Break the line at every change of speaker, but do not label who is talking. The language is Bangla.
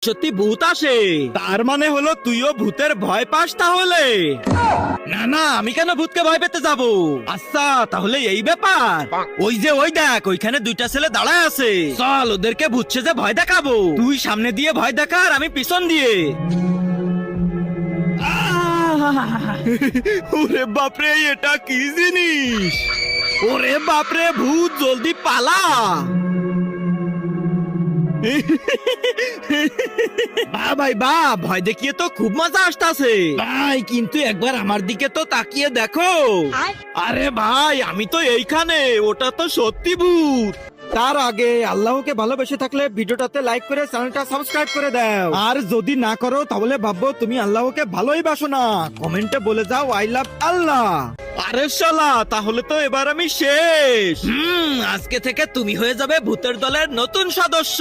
সত্যি ভূত আসে, তার মানে হলো তুইও ভূতের ভয় পাস তাহলে? না না, আমি কেন ভূতকে ভয় পেতে যাব? আচ্ছা তাহলে এই ব্যাপার। ওই দেখ, ওইখানে দুইটা ছেলে দাঁড়ায় আছে, চল ওদেরকে ভূত সেজে ভয় দেখাবো। তুই সামনে দিয়ে ভয় দেখা আর আমি পিছন দিয়ে। ওরে বাপরে, এটা কি জিনিস? ওরে বাপরে ভূত, জলদি পালা। বাহ ভাই বাহ, ভয় দেখিয়ে তো খুব মজা আসতাছে ভাই, কিন্তু একবার আমার দিকে তো তাকিয়ে দেখো। আরে ভাই, আমি তো এইখানে, ওটা তো সত্যি ভূত। তার আগে আল্লাহকে ভালোবেসে থাকলে ভিডিওটাতে লাইক করে চ্যানেলটা সাবস্ক্রাইব করে দাও, আর যদি না করো তাহলে ভাববো তুমি আল্লাহকে ভালোই বাসো না। কমেন্টে বলে যাও আই লাভ আল্লাহ। আরে শালা, তাহলে তো এবার আমি শেষ। আজকে থেকে তুমি হয়ে যাবে ভূতের দলের নতুন সদস্য।